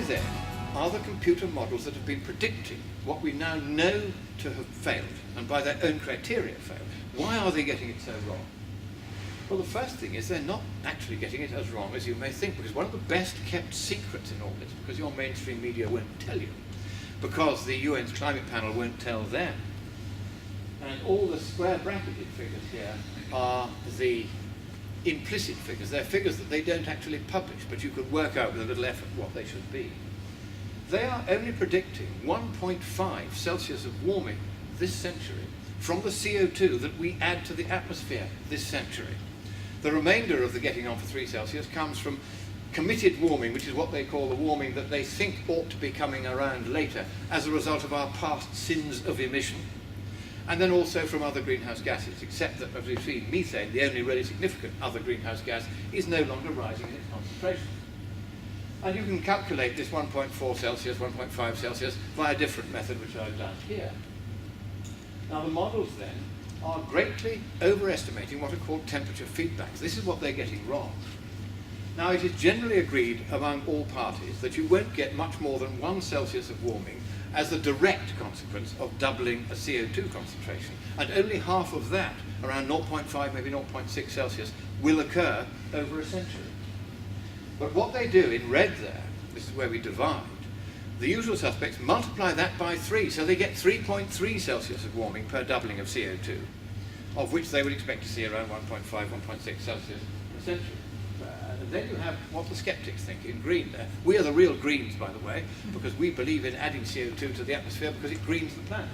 then are the computer models that have been predicting what we now know to have failed, and by their own criteria failed? Why are they getting it so wrong? Well, the first thing is they're not actually getting it as wrong as you may think, because one of the best kept secrets in all this, because your mainstream media won't tell you, because the UN's climate panel won't tell them, and all the square bracketed figures here are the implicit figures. They're figures that they don't actually publish, but you could work out with a little effort what they should be. They are only predicting 1.5 Celsius of warming this century from the CO2 that we add to the atmosphere this century. The remainder of the getting on for 3 Celsius comes from committed warming, which is what they call the warming that they think ought to be coming around later as a result of our past sins of emission. And then also from other greenhouse gases, except that, as we've seen, methane, the only really significant other greenhouse gas, is no longer rising in its concentration. And you can calculate this 1.4 Celsius, 1.5 Celsius via a different method, which I've done here. Now the models then are greatly overestimating what are called temperature feedbacks. This is what they're getting wrong. Now it is generally agreed among all parties that you won't get much more than 1 Celsius of warming as the direct consequence of doubling a CO2 concentration. And only half of that, around 0.5, maybe 0.6 Celsius, will occur over a century. But what they do in red there, this is where we divide, the usual suspects multiply that by 3, so they get 3.3 Celsius of warming per doubling of CO2, of which they would expect to see around 1.5, 1.6 Celsius per century. And then you have what the skeptics think in green there. We are the real greens, by the way, because we believe in adding CO2 to the atmosphere because it greens the planet.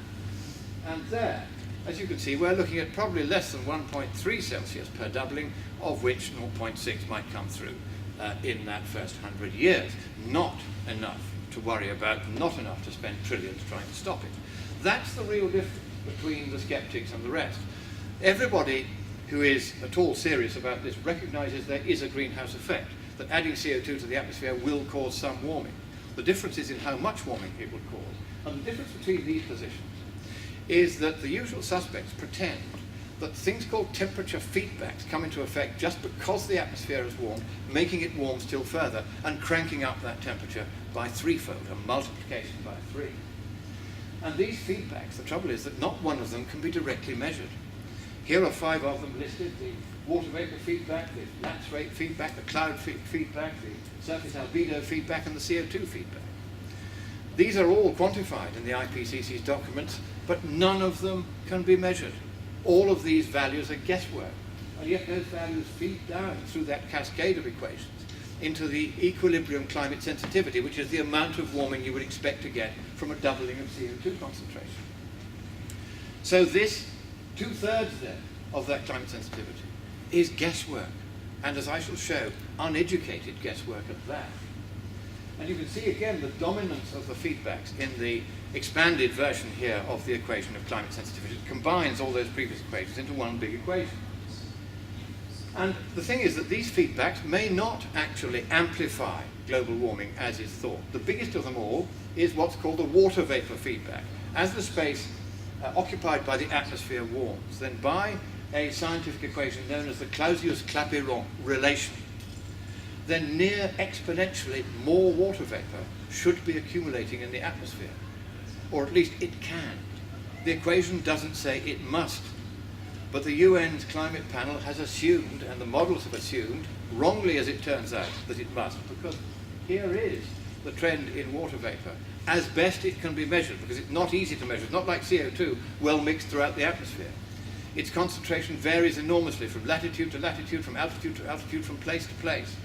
And there, as you can see, we're looking at probably less than 1.3 Celsius per doubling, of which 0.6 might come through in that first 100 years. Not enough to worry about, not enough to spend trillions trying to stop it. That's the real difference between the skeptics and the rest. Everybody who is at all serious about this recognizes there is a greenhouse effect, that adding CO2 to the atmosphere will cause some warming. The difference is in how much warming it would cause. And the difference between these positions is that the usual suspects pretend that things called temperature feedbacks come into effect just because the atmosphere is warmed, making it warm still further and cranking up that temperature by threefold, a multiplication by 3. And these feedbacks, the trouble is that not one of them can be directly measured. Here are 5 of them listed: the water vapor feedback, the lapse rate feedback, the cloud feedback, the surface albedo feedback, and the CO2 feedback. These are all quantified in the IPCCs documents, but none of them can be measured. All of these values are guesswork, and yet those values feed down through that cascade of equations into the equilibrium climate sensitivity, which is the amount of warming you would expect to get from a doubling of CO2 concentration. So this 2/3 then of that climate sensitivity is guesswork, and as I shall show, uneducated guesswork at that. And you can see again the dominance of the feedbacks in the expanded version here of the equation of climate sensitivity. It combines all those previous equations into one big equation. And the thing is that these feedbacks may not actually amplify global warming as is thought. The biggest of them all is what's called the water vapor feedback. As the space occupied by the atmosphere warms, then by a scientific equation known as the Clausius-Clapeyron relation, then near exponentially more water vapor should be accumulating in the atmosphere, or at least it can. The equation doesn't say it must, but the UN's climate panel has assumed, and the models have assumed, wrongly as it turns out, that it must, because here is the trend in water vapor as best it can be measured, because it's not easy to measure. It's not like CO2 well mixed throughout the atmosphere. Its concentration varies enormously from latitude to latitude, from altitude to altitude, from place to place.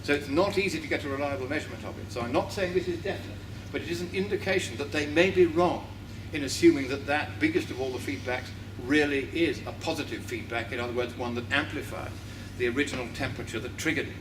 So it's not easy to get a reliable measurement of it. So I'm not saying this is definite, but it is an indication that they may be wrong in assuming that that biggest of all the feedbacks really is a positive feedback, in other words, one that amplifies the original temperature that triggered it.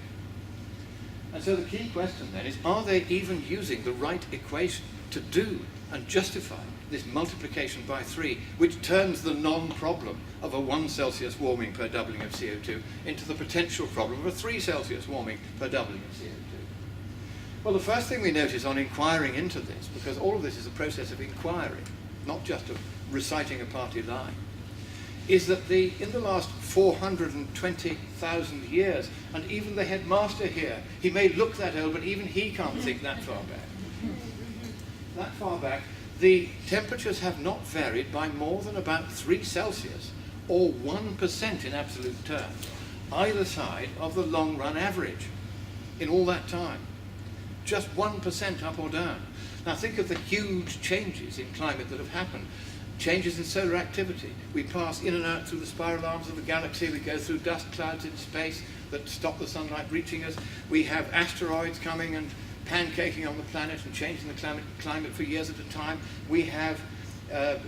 And so the key question then is, are they even using the right equation to do and justify this multiplication by 3, which turns the non-problem of a 1 Celsius warming per doubling of CO2 into the potential problem of a 3 Celsius warming per doubling of CO2? Well, the first thing we notice on inquiring into this, because all of this is a process of inquiry, not just of reciting a party line, is that in the last 420,000 years, and even the headmaster here, he may look that old, but even he can't think that far back. That far back, the temperatures have not varied by more than about 3 Celsius, or 1% in absolute terms, either side of the long run average in all that time. Just 1% up or down. Now think of the huge changes in climate that have happened. Changes in solar activity. We pass in and out through the spiral arms of the galaxy. We go through dust clouds in space that stop the sunlight reaching us. We have asteroids coming and pancaking on the planet and changing the climate for years at a time. We have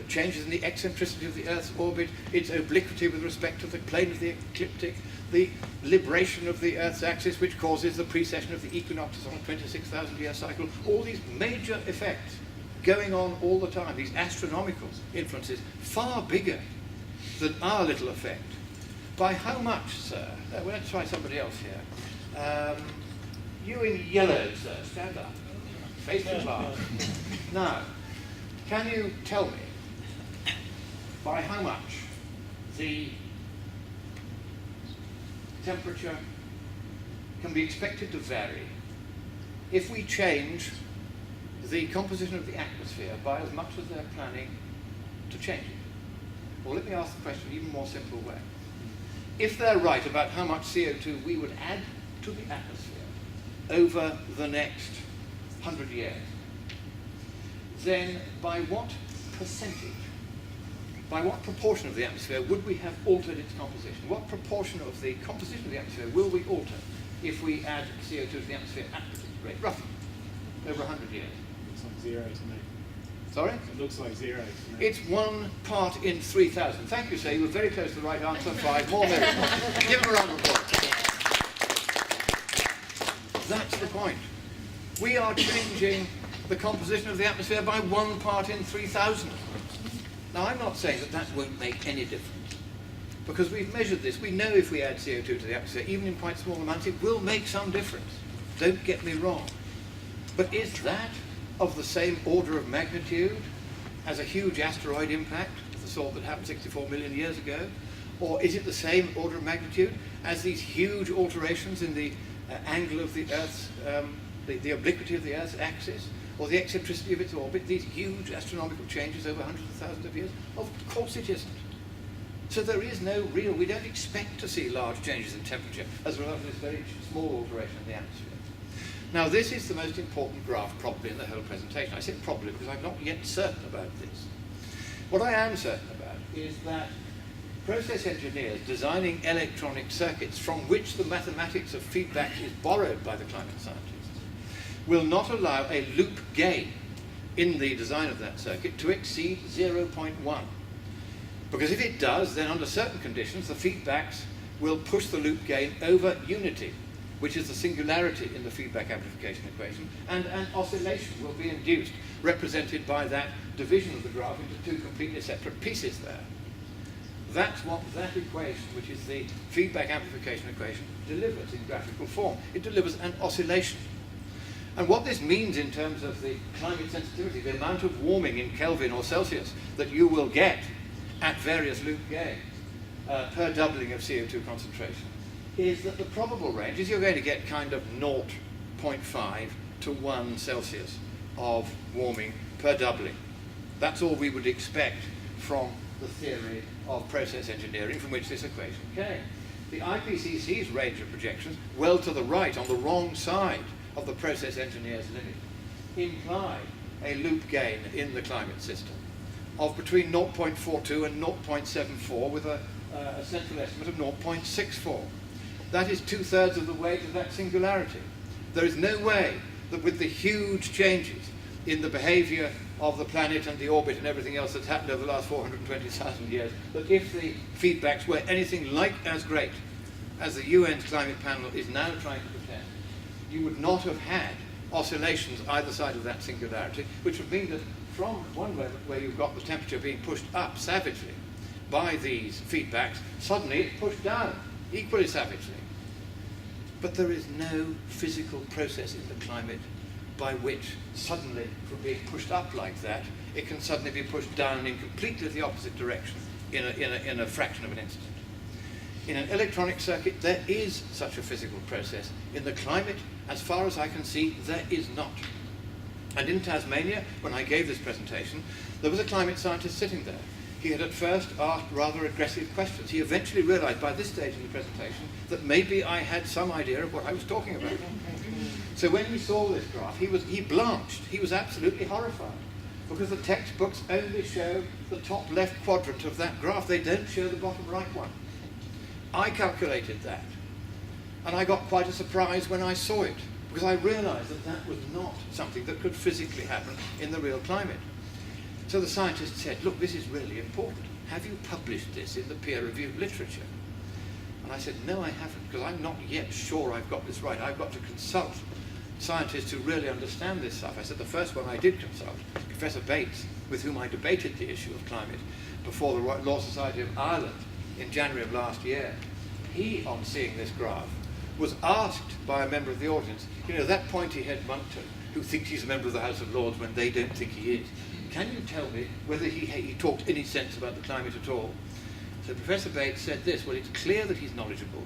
changes in the eccentricity of the Earth's orbit, its obliquity with respect to the plane of the ecliptic, the libration of the Earth's axis, which causes the precession of the equinoxes on a 26,000-year cycle. All these major effects going on all the time, these astronomical influences, far bigger than our little effect. By how much, sir? Well, let's try somebody else here. You in yellow, sir, stand up. Face the glass. Now, can you tell me by how much the temperature can be expected to vary if we change the composition of the atmosphere by as much as they're planning to change it? Well, let me ask the question in an even more simple way. If they're right about how much CO2 we would add to the atmosphere over the next 100 years, then by what percentage, by what proportion of the atmosphere would we have altered its composition? What proportion of the composition of the atmosphere will we alter if we add CO2 to the atmosphere at this rate, roughly, over 100 years? Looks like 0 to me. Sorry? It looks like 0 to me. It's 1 part in 3,000. Thank you, sir. You were very close to the right answer. 5 more minutes. Give him a round of applause. That's the point. We are changing the composition of the atmosphere by 1 part in 3,000. Now, I'm not saying that that won't make any difference, because we've measured this. We know if we add CO2 to the atmosphere, even in quite small amounts, it will make some difference. Don't get me wrong. But is that of the same order of magnitude as a huge asteroid impact of the sort that happened 64 million years ago? Or is it the same order of magnitude as these huge alterations in the angle of the Earth's, the obliquity of the Earth's axis, or the eccentricity of its orbit, these huge astronomical changes over hundreds of thousands of years? Of course it isn't. So there is no real, we don't expect to see large changes in temperature as a result of this very small alteration in the atmosphere. Now this is the most important graph probably in the whole presentation. I say probably because I'm not yet certain about this. What I am certain about is that process engineers designing electronic circuits from which the mathematics of feedback is borrowed by the climate scientists will not allow a loop gain in the design of that circuit to exceed 0.1. Because if it does, then under certain conditions, the feedbacks will push the loop gain over unity, which is the singularity in the feedback amplification equation, and an oscillation will be induced, represented by that division of the graph into 2 completely separate pieces there. That's what that equation, which is the feedback amplification equation, delivers in graphical form. It delivers an oscillation. And what this means in terms of the climate sensitivity, the amount of warming in Kelvin or Celsius that you will get at various loop gains per doubling of CO2 concentration, is that the probable range is you're going to get kind of 0.5 to 1 Celsius of warming per doubling. That's all we would expect from the theory of process engineering from which this equation came. The IPCCs range of projections, well to the right, on the wrong side of the process engineer's limit, imply a loop gain in the climate system of between 0.42 and 0.74 with a central estimate of 0.64. That is 2/3 of the way to that singularity. There is no way that with the huge changes in the behavior of the planet and the orbit and everything else that's happened over the last 420,000 years, that if the feedbacks were anything like as great as the UN's climate panel is now trying to pretend, you would not have had oscillations either side of that singularity, which would mean that from one moment where you've got the temperature being pushed up savagely by these feedbacks, suddenly it's pushed down equally savagely. But there is no physical process in the climate by which suddenly, from being pushed up like that, it can suddenly be pushed down in completely the opposite direction in a fraction of an instant. In an electronic circuit, there is such a physical process. In the climate, as far as I can see, there is not. And in Tasmania, when I gave this presentation, there was a climate scientist sitting there. He had at first asked rather aggressive questions. He eventually realized by this stage in the presentation that maybe I had some idea of what I was talking about. So when he saw this graph, he blanched. He was absolutely horrified, because the textbooks only show the top left quadrant of that graph. They don't show the bottom right one. I calculated that, and I got quite a surprise when I saw it, because I realized that that was not something that could physically happen in the real climate. So the scientist said, look, this is really important. Have you published this in the peer-reviewed literature? And I said, no, I haven't, because I'm not yet sure I've got this right. I've got to consult scientists who really understand this stuff. I said the first one I did consult, Professor Bates, with whom I debated the issue of climate before the Law Society of Ireland in January of last year. He, on seeing this graph, was asked by a member of the audience, you know, that pointy-head Monckton, who thinks he's a member of the House of Lords when they don't think he is, can you tell me whether he talked any sense about the climate at all? So Professor Bates said this, well, it's clear that he's knowledgeable,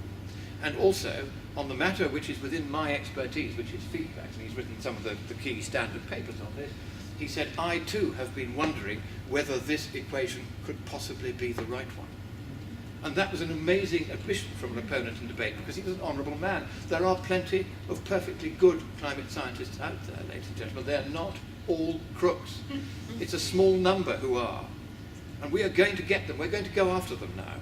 and also, on the matter which is within my expertise, which is feedback, and he's written some of the key standard papers on this, he said, I too have been wondering whether this equation could possibly be the right one. And that was an amazing admission from an opponent in debate, because he was an honourable man. There are plenty of perfectly good climate scientists out there, ladies and gentlemen. They're not all crooks. It's a small number who are. And we are going to get them. We're going to go after them now.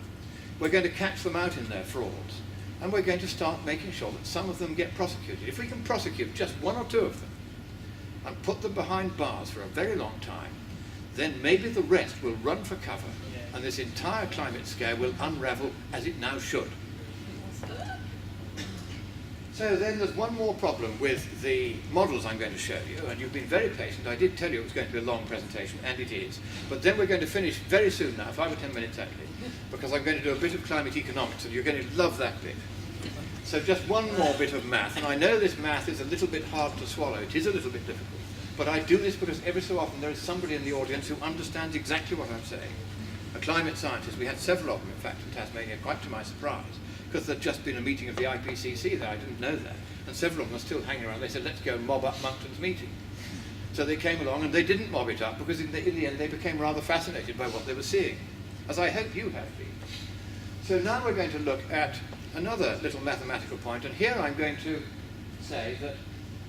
We're going to catch them out in their frauds. And we're going to start making sure that some of them get prosecuted. If we can prosecute just one or two of them and put them behind bars for a very long time, then maybe the rest will run for cover, and this entire climate scare will unravel as it now should. So then there's one more problem with the models I'm going to show you, and you've been very patient. I did tell you it was going to be a long presentation, and it is. But then we're going to finish very soon now, 5 or 10 minutes actually, because I'm going to do a bit of climate economics, and you're going to love that bit. So just one more bit of math, and I know this math is a little bit hard to swallow. It is a little bit difficult. But I do this because every so often there is somebody in the audience who understands exactly what I'm saying. A climate scientist, we had several of them, in fact, in Tasmania, quite to my surprise, because there'd just been a meeting of the IPCC there. I didn't know that. And several of them are still hanging around. They said, let's go and mob up Monckton's meeting. So they came along, and they didn't mob it up, because in the end they became rather fascinated by what they were seeing, as I hope you have been. So now we're going to look at another little mathematical point, and here I'm going to say that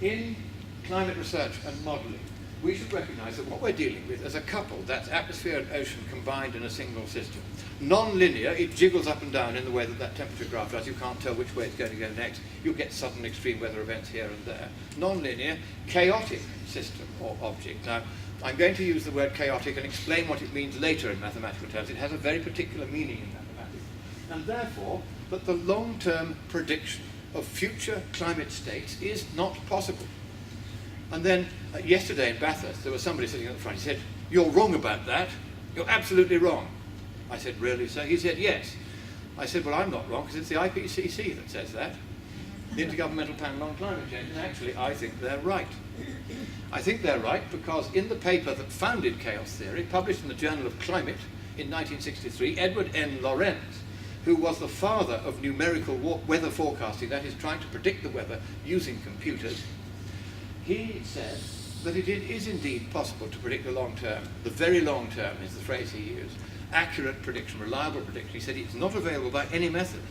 in climate research and modelling, we should recognise that what we're dealing with is a couple, that's atmosphere and ocean combined in a single system. Non-linear, it jiggles up and down in the way that that temperature graph does. You can't tell which way it's going to go next. You'll get sudden extreme weather events here and there. Non-linear, chaotic system or object. Now, I'm going to use the word chaotic and explain what it means later in mathematical terms. It has a very particular meaning in mathematics. And therefore, that the long-term prediction of future climate states is not possible. And then yesterday in Bathurst, there was somebody sitting at the front. He said, you're wrong about that. You're absolutely wrong. I said, really, sir? He said, yes. I said, well, I'm not wrong, because it's the IPCC that says that, the Intergovernmental Panel on Climate Change. And actually, I think they're right. I think they're right because in the paper that founded chaos theory, published in the Journal of Climate in 1963, Edward N. Lorenz, who was the father of numerical weather forecasting, that is, trying to predict the weather using computers, he said that it is indeed possible to predict the long term. The very long term is the phrase he used. Accurate prediction, reliable prediction. He said it's not available by any method.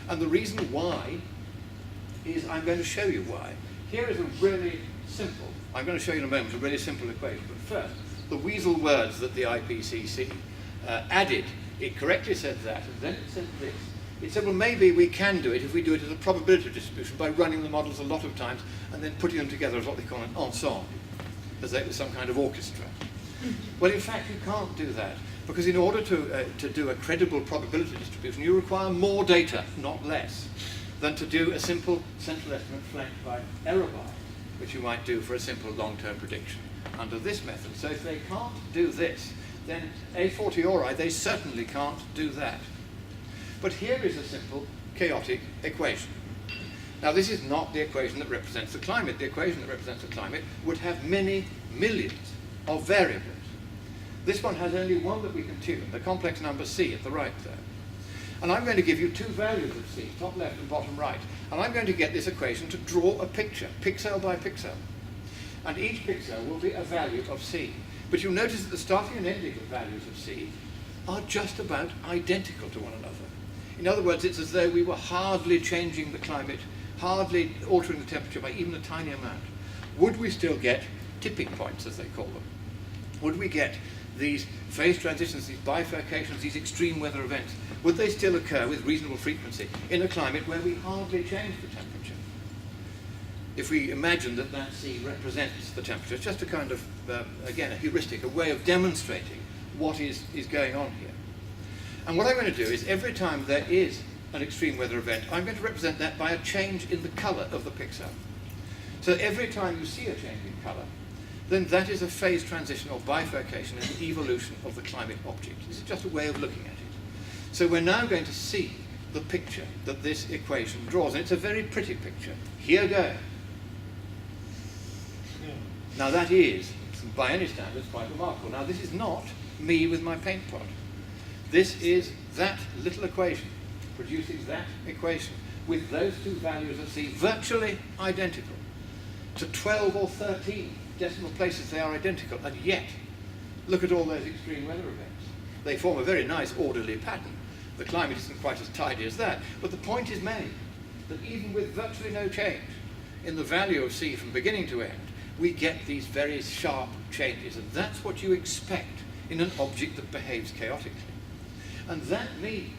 And the reason why is I'm going to show you why. Here is a really simple, I'm going to show you in a moment, a really simple equation. But first, the weasel words that the IPCC added. It correctly said that, and then it said this. It said, well, maybe we can do it if we do it as a probability distribution by running the models a lot of times and then putting them together as what they call an ensemble, as though it was some kind of orchestra. Well, in fact, you can't do that, because in order to do a credible probability distribution, you require more data, not less, than to do a simple central estimate flanked by error bar, which you might do for a simple long-term prediction under this method. So if they can't do this, then a fortiori, they certainly can't do that. But here is a simple chaotic equation. Now, this is not the equation that represents the climate. The equation that represents the climate would have many millions of variables. This one has only one that we can tune, the complex number c at the right there. And I'm going to give you two values of c, top left and bottom right. And I'm going to get this equation to draw a picture, pixel by pixel. And each pixel will be a value of c. But you'll notice that the starting and ending values of c are just about identical to one another. In other words, it's as though we were hardly changing the climate, hardly altering the temperature by even a tiny amount. Would we still get tipping points, as they call them? Would we get these phase transitions, these bifurcations, these extreme weather events? Would they still occur with reasonable frequency in a climate where we hardly change the temperature? If we imagine that that C represents the temperature, it's just a kind of, again, a heuristic, a way of demonstrating what is going on here. And what I'm going to do is every time there is an extreme weather event, I'm going to represent that by a change in the colour of the pixel. So every time you see a change in colour, then that is a phase transition or bifurcation in the evolution of the climate object. This is just a way of looking at it. So we're now going to see the picture that this equation draws, and it's a very pretty picture. Here goes. Now that is, by any standards, quite remarkable. Now this is not me with my paint pot. This is that little equation, producing that equation with those two values of c virtually identical. To 12 or 13 decimal places they are identical, and yet, look at all those extreme weather events. They form a very nice orderly pattern. The climate isn't quite as tidy as that, but the point is made that even with virtually no change in the value of c from beginning to end, we get these very sharp changes, and that's what you expect in an object that behaves chaotically. And that means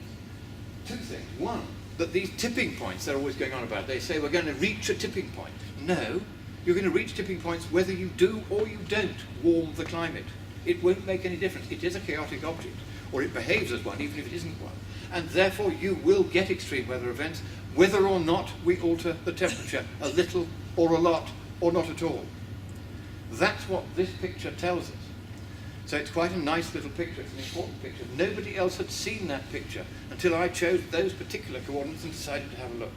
two things. One, that these tipping points they're always going on about, they say we're going to reach a tipping point. No, you're going to reach tipping points whether you do or you don't warm the climate. It won't make any difference. It is a chaotic object, or it behaves as one even if it isn't one. And therefore you will get extreme weather events whether or not we alter the temperature a little or a lot or not at all. That's what this picture tells us. So it's quite a nice little picture, it's an important picture. Nobody else had seen that picture until I chose those particular coordinates and decided to have a look,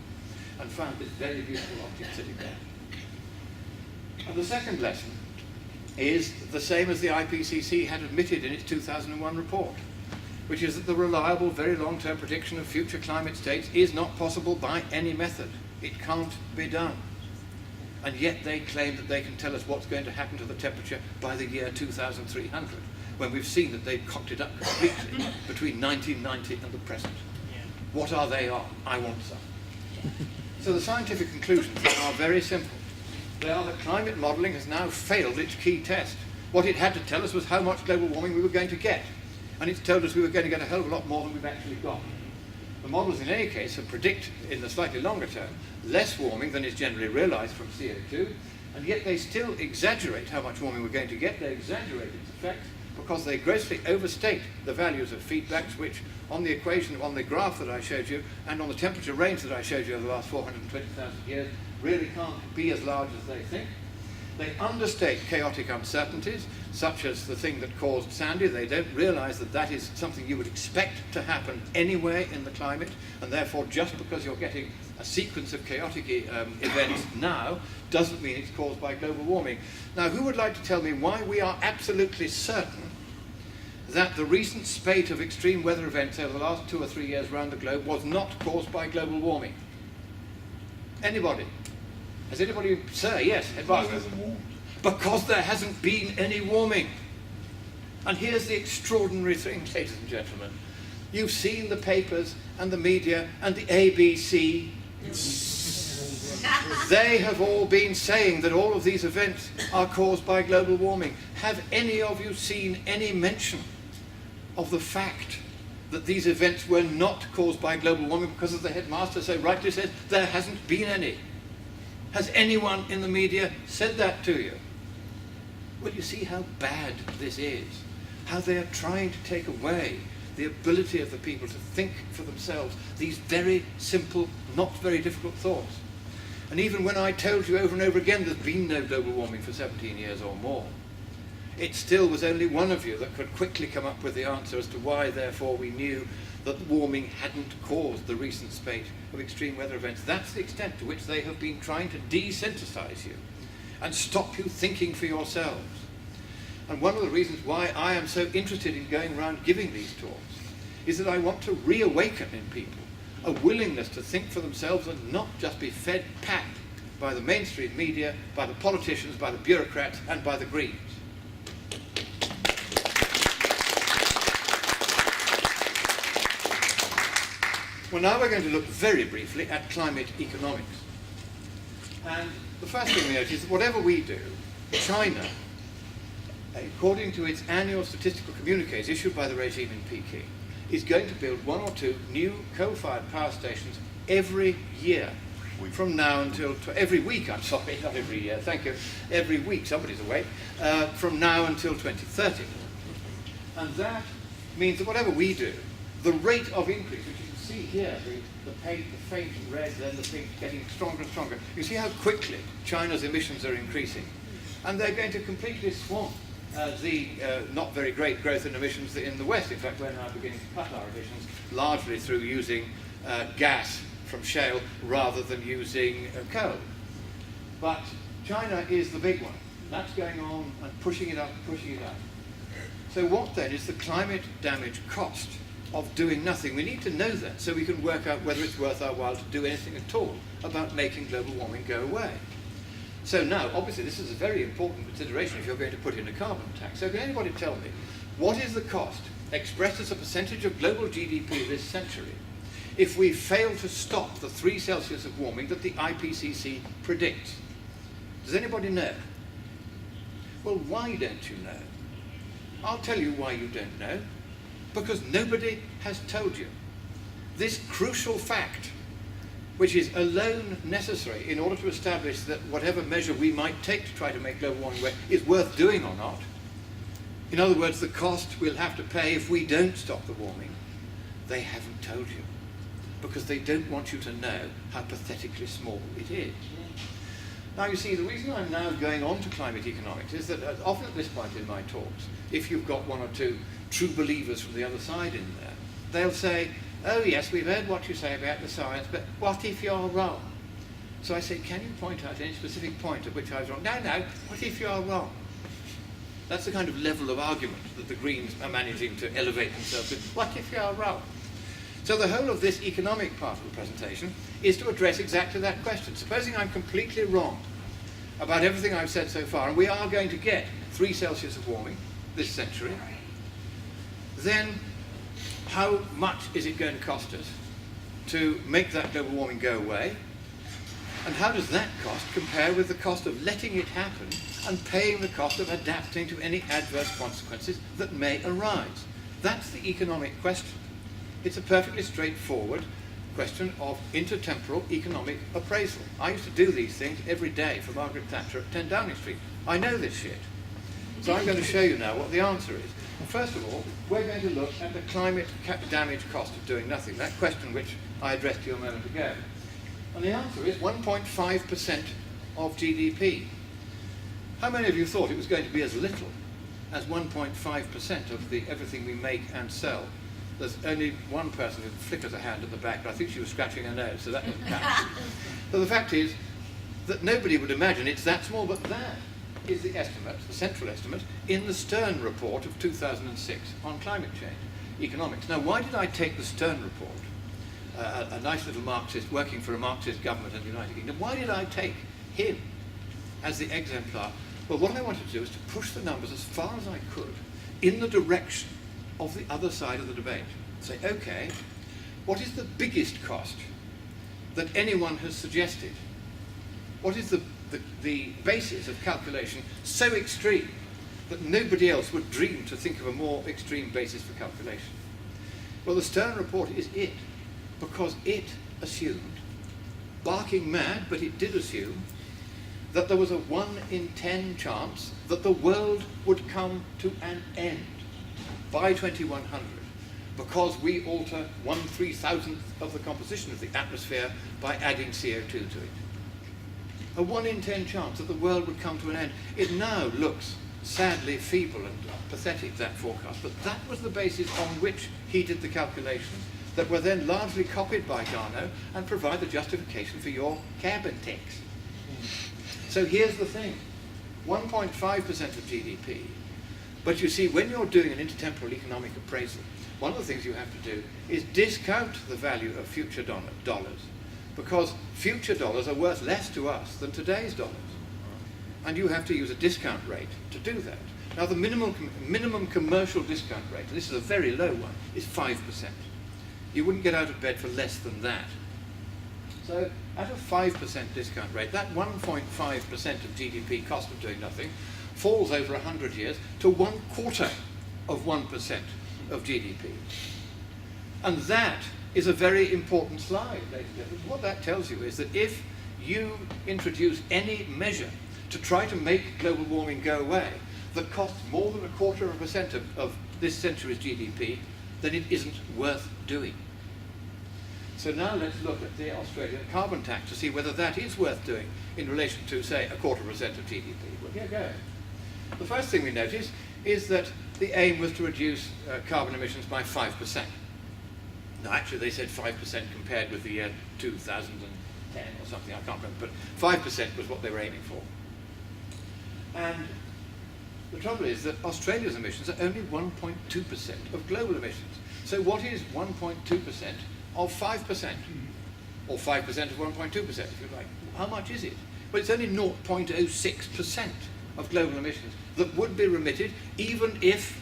and found this very beautiful object sitting there. And the second lesson is the same as the IPCC had admitted in its 2001 report, which is that the reliable, very long-term prediction of future climate states is not possible by any method. It can't be done. And yet they claim that they can tell us what's going to happen to the temperature by the year 2300, when we've seen that they've cocked it up completely between 1990 and the present. What are they on? I want some. So the scientific conclusions are very simple. They are that climate modelling has now failed its key test. What it had to tell us was how much global warming we were going to get. And it's told us we were going to get a hell of a lot more than we've actually got. The models in any case have predict, in the slightly longer term, less warming than is generally realised from CO2, and yet they still exaggerate how much warming we're going to get. They exaggerate its effect because they grossly overstate the values of feedbacks, which on the equation, on the graph that I showed you, and on the temperature range that I showed you over the last 420,000 years, really can't be as large as they think. They understate chaotic uncertainties, such as the thing that caused Sandy. They don't realise that that is something you would expect to happen anyway in the climate, and therefore just because you're getting a sequence of chaotic events now doesn't mean it's caused by global warming. Now, who would like to tell me why we are absolutely certain that the recent spate of extreme weather events over the last 2 or 3 years around the globe was not caused by global warming? Anybody? Has anybody, sir? Yes, Edvardo. Because there hasn't been any warming. And here's the extraordinary thing, ladies and gentlemen. You've seen the papers and the media and the ABC. They have all been saying that all of these events are caused by global warming. Have any of you seen any mention of the fact that these events were not caused by global warming, because, as the headmaster so rightly says, there hasn't been any? Has anyone in the media said that to you? Well, you see how bad this is, how they are trying to take away the ability of the people to think for themselves these very simple, not very difficult thoughts. And even when I told you over and over again there's been no global warming for 17 years or more, it still was only one of you that could quickly come up with the answer as to why, therefore, we knew that warming hadn't caused the recent spate of extreme weather events. That's the extent to which they have been trying to desensitize you and stop you thinking for yourselves. And one of the reasons why I am so interested in going around giving these talks is that I want to reawaken in people a willingness to think for themselves and not just be fed pat by the mainstream media, by the politicians, by the bureaucrats, and by the Greens. Well, now we're going to look very briefly at climate economics. And the first thing we notice is that whatever we do, China, according to its annual statistical communiques issued by the regime in Peking, is going to build 1 or 2 new coal-fired power stations every year from now until, every week, I'm sorry, not every year, thank you, every week, somebody's awake, from now until 2030. And that means that whatever we do, the rate of increase, which you can see here, the faint red, then the pink getting stronger and stronger, you see how quickly China's emissions are increasing. And they're going to completely swamp the not very great growth in emissions in the West. In fact, we're now beginning to cut our emissions largely through using gas from shale rather than using coal. But China is the big one. That's going on and pushing it up, pushing it up. So what then is the climate damage cost of doing nothing? We need to know that so we can work out whether it's worth our while to do anything at all about making global warming go away. So now, obviously, this is a very important consideration if you're going to put in a carbon tax. So can anybody tell me, what is the cost, expressed as a percentage of global GDP this century, if we fail to stop the 3 Celsius of warming that the IPCC predicts? Does anybody know? Well, why don't you know? I'll tell you why you don't know. Because nobody has told you. This crucial fact, which is alone necessary in order to establish that whatever measure we might take to try to make global warming away is worth doing or not. In other words, the cost we'll have to pay if we don't stop the warming, they haven't told you. Because they don't want you to know how pathetically small it is. Now you see, the reason I'm now going on to climate economics is that often at this point in my talks, if you've got 1 or 2 true believers from the other side in there, they'll say, oh yes, we've heard what you say about the science, but what if you're wrong? So I say, can you point out any specific point at which I was wrong? No, what if you're wrong? That's the kind of level of argument that the Greens are managing to elevate themselves to. What if you're wrong? So the whole of this economic part of the presentation is to address exactly that question. Supposing I'm completely wrong about everything I've said so far, and we are going to get 3 Celsius of warming this century, then how much is it going to cost us to make that global warming go away? And how does that cost compare with the cost of letting it happen and paying the cost of adapting to any adverse consequences that may arise? That's the economic question. It's a perfectly straightforward question of intertemporal economic appraisal. I used to do these things every day for Margaret Thatcher at 10 Downing Street. I know this shit. So I'm going to show you now what the answer is. First of all, we're going to look at the climate damage cost of doing nothing, that question which I addressed to you a moment ago. And the answer is 1.5% of GDP. How many of you thought it was going to be as little as 1.5% of everything we make and sell? There's only one person who flickers a hand at the back, but I think she was scratching her nose, so that doesn't count. So the fact is that nobody would imagine it's that small, but that is the estimate, the central estimate, in the Stern report of 2006 on climate change economics. Now, why did I take the Stern report, a nice little Marxist working for a Marxist government in the United Kingdom? Why did I take him as the exemplar? Well, what I wanted to do was to push the numbers as far as I could in the direction of the other side of the debate. Say, okay, what is the biggest cost that anyone has suggested? What is the basis of calculation so extreme that nobody else would dream to think of a more extreme basis for calculation? Well, the Stern report is it, because it assumed, barking mad, but it did assume, that there was a 1 in 10 chance that the world would come to an end by 2100 because we alter 1/3000th of the composition of the atmosphere by adding CO2 to it. A 1 in 10 chance that the world would come to an end. It now looks sadly feeble and pathetic, that forecast, but that was the basis on which he did the calculations that were then largely copied by Garneau and provide the justification for your carbon tax. So here's the thing. 1.5% of GDP But you see, when you're doing an intertemporal economic appraisal, one of the things you have to do is discount the value of future dollars, because future dollars are worth less to us than today's dollars. And you have to use a discount rate to do that. Now, the minimum commercial discount rate, and this is a very low one, is 5%. You wouldn't get out of bed for less than that. So, at a 5% discount rate, that 1.5% of GDP cost of doing nothing falls over 100 years to 1/4 of 1% of GDP. And that is a very important slide, ladies and gentlemen. What that tells you is that if you introduce any measure to try to make global warming go away that costs more than 1/4% of this century's GDP, then it isn't worth doing. So now let's look at the Australian carbon tax to see whether that is worth doing in relation to, say, 1/4% of GDP. Well, here goes. The first thing we notice is that the aim was to reduce carbon emissions by 5%. Now, actually, they said 5% compared with the year 2010 or something, I can't remember, but 5% was what they were aiming for. And the trouble is that Australia's emissions are only 1.2% of global emissions. So what is 1.2% of 5%? Or 5% of 1.2%, if you like. How much is it? Well, it's only 0.06% of global emissions that would be remitted even if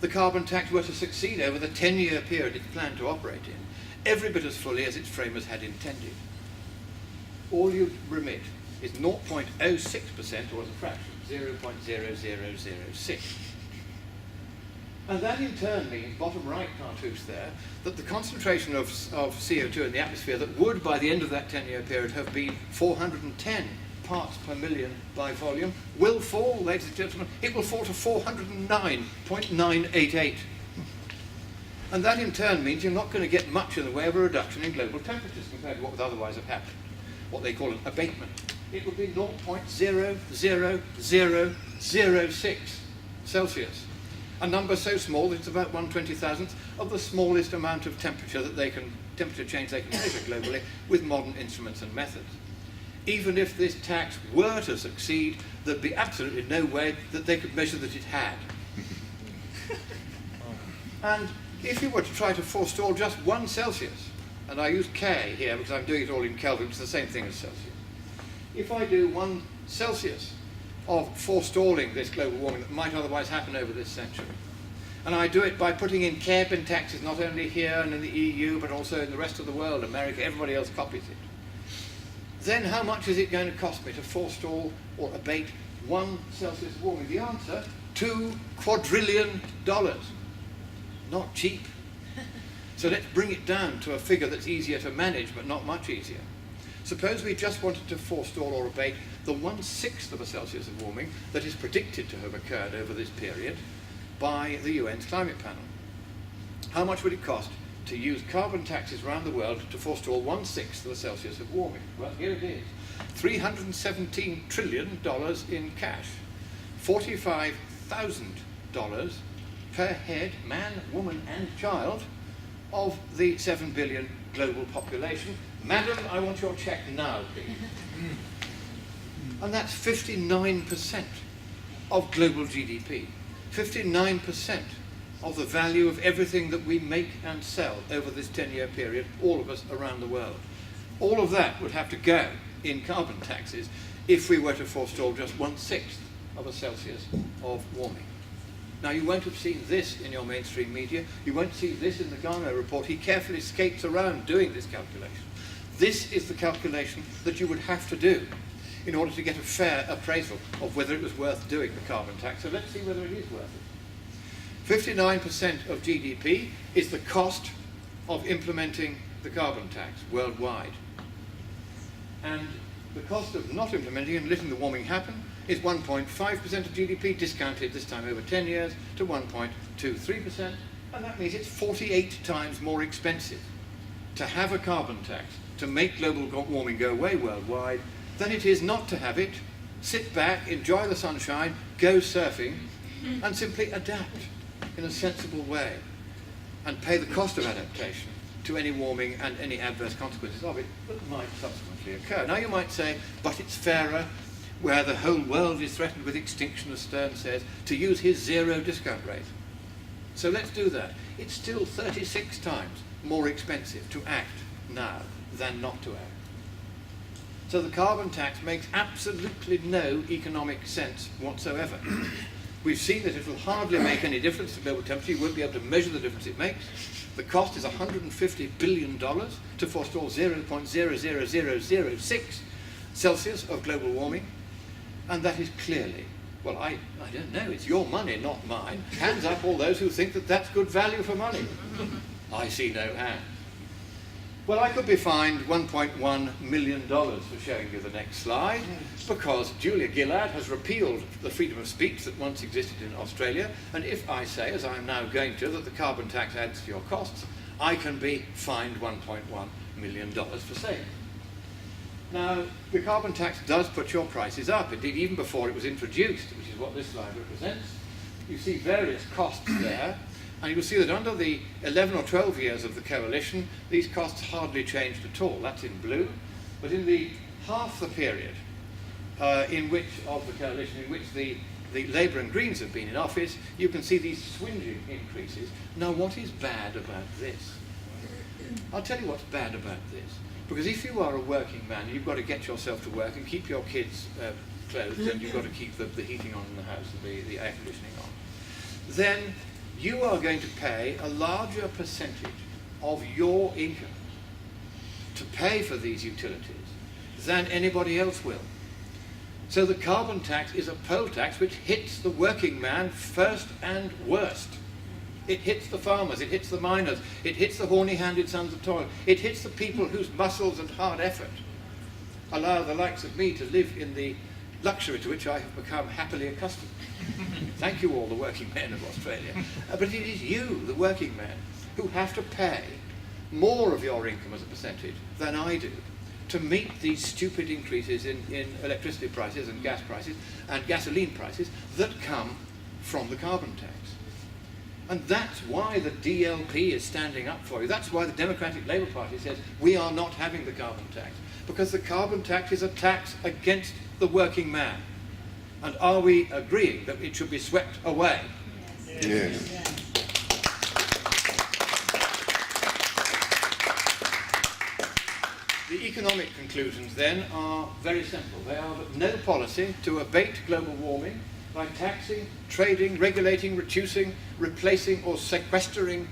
the carbon tax were to succeed over the 10-year period it's planned to operate in, every bit as fully as its framers had intended. All you remit is 0.06%, or as a fraction, 0.0006. And that in turn means, bottom right cartouche there, that the concentration of CO2 in the atmosphere that would, by the end of that 10-year period, have been 410 parts per million by volume, will fall, ladies and gentlemen. It will fall to 409.988. And that in turn means you're not going to get much in the way of a reduction in global temperatures compared to what would otherwise have happened, what they call an abatement. It would be 0.00006 Celsius. A number so small that it's about 1/20,000th of the smallest amount of temperature change they can measure globally with modern instruments and methods. Even if this tax were to succeed, there'd be absolutely no way that they could measure that it had. And if you were to try to forestall just 1 Celsius, and I use K here because I'm doing it all in Kelvin, which is the same thing as Celsius. If I do 1 Celsius of forestalling this global warming that might otherwise happen over this century, and I do it by putting in carbon taxes not only here and in the EU, but also in the rest of the world, America, everybody else copies it, then how much is it going to cost me to forestall or abate 1 Celsius of warming? The answer, $2 quadrillion. Not cheap. So let's bring it down to a figure that's easier to manage, but not much easier. Suppose we just wanted to forestall or abate the 1/6 of a Celsius of warming that is predicted to have occurred over this period by the UN's climate panel. How much would it cost to use carbon taxes around the world to forestall 1/6 of a Celsius of warming? Well, here it is. $317 trillion in cash. $45,000 per head, man, woman and child, of the 7 billion global population. Madam, I want your check now, please. And that's 59% of global GDP. 59% of the value of everything that we make and sell over this 10-year period, all of us around the world. All of that would have to go in carbon taxes if we were to forestall just 1/6 of a Celsius of warming. Now, you won't have seen this in your mainstream media. You won't see this in the Garneau report. He carefully skates around doing this calculation. This is the calculation that you would have to do in order to get a fair appraisal of whether it was worth doing the carbon tax. So let's see whether it is worth it. 59% of GDP is the cost of implementing the carbon tax worldwide. And the cost of not implementing and letting the warming happen is 1.5% of GDP, discounted this time over 10 years to 1.23%, and that means it's 48 times more expensive to have a carbon tax to make global warming go away worldwide than it is not to have it, sit back, enjoy the sunshine, go surfing, and simply adapt in a sensible way and pay the cost of adaptation to any warming and any adverse consequences of it that might subsequently occur. Now you might say, but it's fairer, where the whole world is threatened with extinction, as Stern says, to use his zero discount rate. So let's do that. It's still 36 times more expensive to act now than not to act. So the carbon tax makes absolutely no economic sense whatsoever. We've seen that it will hardly make any difference to global temperature. You won't be able to measure the difference it makes. The cost is $150 billion to forestall 0.00006 Celsius of global warming. And that is clearly, well, I don't know, it's your money, not mine. Hands up all those who think that that's good value for money. I see no hand. Well, I could be fined $1.1 million for showing you the next slide, because Julia Gillard has repealed the freedom of speech that once existed in Australia, and if I say, as I am now going to, that the carbon tax adds to your costs, I can be fined $1.1 million for saying it. Now, the carbon tax does put your prices up. Indeed, even before it was introduced, which is what this slide represents, you see various costs there. And you'll see that under the 11 or 12 years of the coalition, these costs hardly changed at all. That's in blue. But in the half the period of the coalition in which the Labour and Greens have been in office, you can see these swinging increases. Now, what is bad about this? I'll tell you what's bad about this. Because if you are a working man, and you've got to get yourself to work and keep your kids clothed, and you've got to keep the heating on in the house and the air conditioning on, then you are going to pay a larger percentage of your income to pay for these utilities than anybody else will. So the carbon tax is a poll tax which hits the working man first and worst. It hits the farmers, it hits the miners, it hits the horny-handed sons of toil, it hits the people whose muscles and hard effort allow the likes of me to live in the luxury to which I have become happily accustomed. Thank you all, the working men of Australia. But it is you, the working men, who have to pay more of your income as a percentage than I do to meet these stupid increases in electricity prices and gas prices and gasoline prices that come from the carbon tax. And that's why the DLP is standing up for you. That's why the Democratic Labour Party says we are not having the carbon tax. Because the carbon tax is a tax against the working man. And are we agreeing that it should be swept away? Yes. The economic conclusions then are very simple. They are that no policy to abate global warming by taxing, trading, regulating, reducing, replacing or sequestering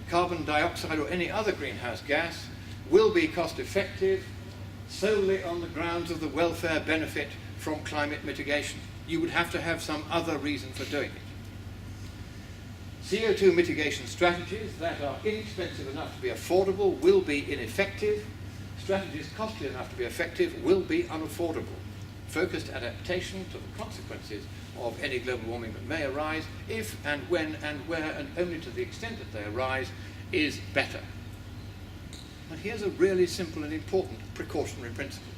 carbon dioxide or any other greenhouse gas will be cost effective solely on the grounds of the welfare benefit from climate mitigation. You would have to have some other reason for doing it. CO2 mitigation strategies that are inexpensive enough to be affordable will be ineffective. Strategies costly enough to be effective will be unaffordable. Focused adaptation to the consequences of any global warming that may arise, if and when and where and only to the extent that they arise, is better. And here's a really simple and important precautionary principle.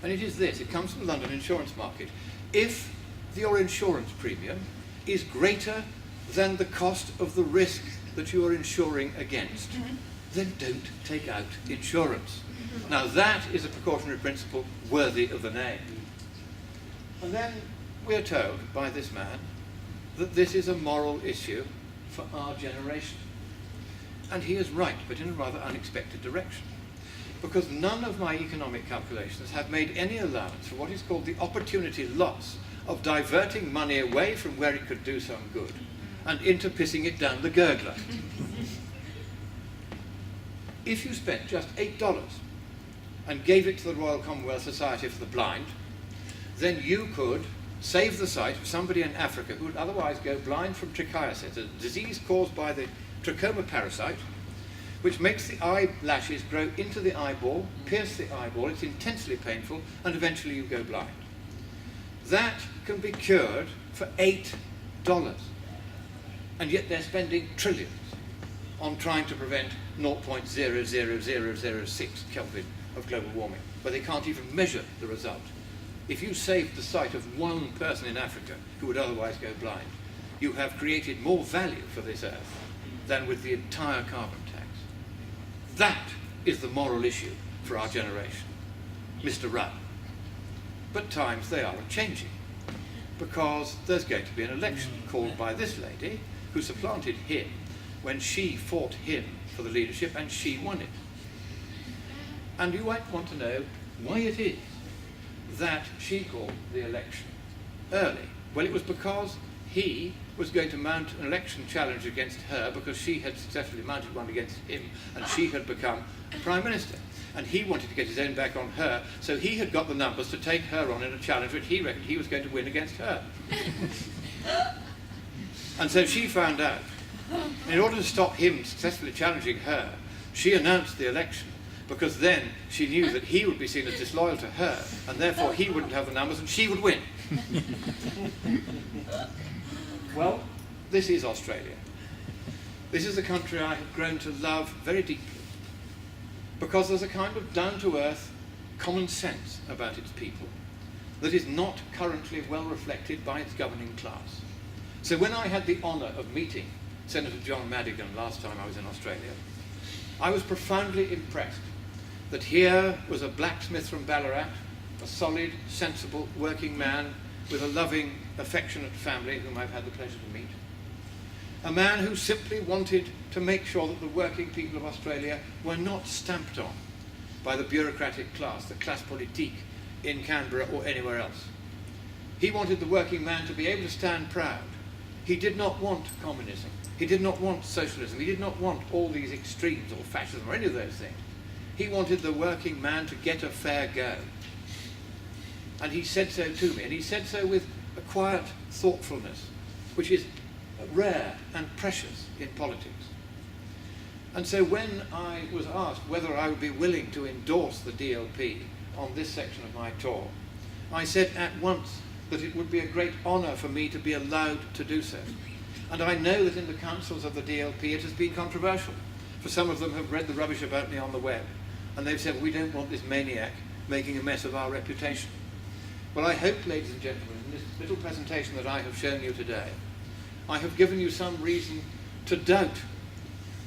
And it is this, it comes from the London insurance market. If your insurance premium is greater than the cost of the risk that you are insuring against, then don't take out insurance. Now that is a precautionary principle worthy of the name. And then we are told by this man that this is a moral issue for our generation. And he is right, but in a rather unexpected direction. Because none of my economic calculations have made any allowance for what is called the opportunity loss of diverting money away from where it could do some good and into pissing it down the gurgler. If you spent just $8 and gave it to the Royal Commonwealth Society for the Blind, then you could save the sight of somebody in Africa who would otherwise go blind from trichiasis, a disease caused by the trachoma parasite, which makes the eyelashes grow into the eyeball, pierce the eyeball, it's intensely painful, and eventually you go blind. That can be cured for $8. And yet they're spending trillions on trying to prevent 0.00006 Kelvin of global warming, where they can't even measure the result. If you saved the sight of one person in Africa who would otherwise go blind, you have created more value for this earth than with the entire carbon tax. That is the moral issue for our generation. Mr. Rudd. but times they are a-changing, because there's going to be an election called by this lady who supplanted him when she fought him for the leadership and she won it. And you might want to know why it is that she called the election early. Well, it was because he was going to mount an election challenge against her because she had successfully mounted one against him and she had become Prime Minister. And he wanted to get his own back on her, so he had got the numbers to take her on in a challenge which he reckoned he was going to win against her. And so she found out. In order to stop him successfully challenging her, she announced the election, because then she knew that he would be seen as disloyal to her, and therefore he wouldn't have the numbers and she would win. Well, this is Australia. This is a country I have grown to love very deeply, because there's a kind of down-to-earth common sense about its people that is not currently well reflected by its governing class. So when I had the honour of meeting Senator John Madigan last time I was in Australia, I was profoundly impressed that here was a blacksmith from Ballarat, a solid, sensible, working man with a loving, affectionate family whom I've had the pleasure to meet. A man who simply wanted to make sure that the working people of Australia were not stamped on by the bureaucratic class, the classe politique in Canberra or anywhere else. He wanted the working man to be able to stand proud. He did not want communism. He did not want socialism. He did not want all these extremes or fascism or any of those things. He wanted the working man to get a fair go. And he said so to me, and he said so with a quiet thoughtfulness, which is rare and precious in politics. And so when I was asked whether I would be willing to endorse the DLP on this section of my tour, I said at once that it would be a great honour for me to be allowed to do so. And I know that in the councils of the DLP it has been controversial, for some of them have read the rubbish about me on the web, and they've said, we don't want this maniac making a mess of our reputation. Well, I hope, ladies and gentlemen, in this little presentation that I have shown you today, I have given you some reason to doubt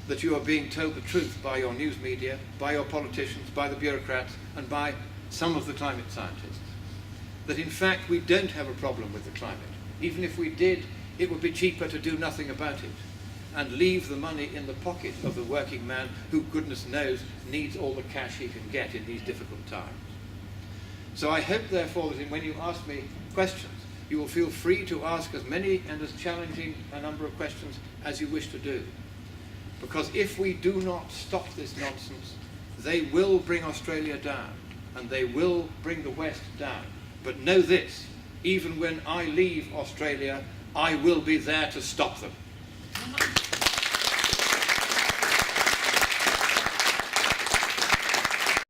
that you are being told the truth by your news media, by your politicians, by the bureaucrats, and by some of the climate scientists. That in fact we don't have a problem with the climate. Even if we did, it would be cheaper to do nothing about it and leave the money in the pocket of the working man who, goodness knows, needs all the cash he can get in these difficult times. So I hope, therefore, that when you ask me questions, you will feel free to ask as many and as challenging a number of questions as you wish to do. Because if we do not stop this nonsense, they will bring Australia down, and they will bring the West down. But know this, even when I leave Australia, I will be there to stop them.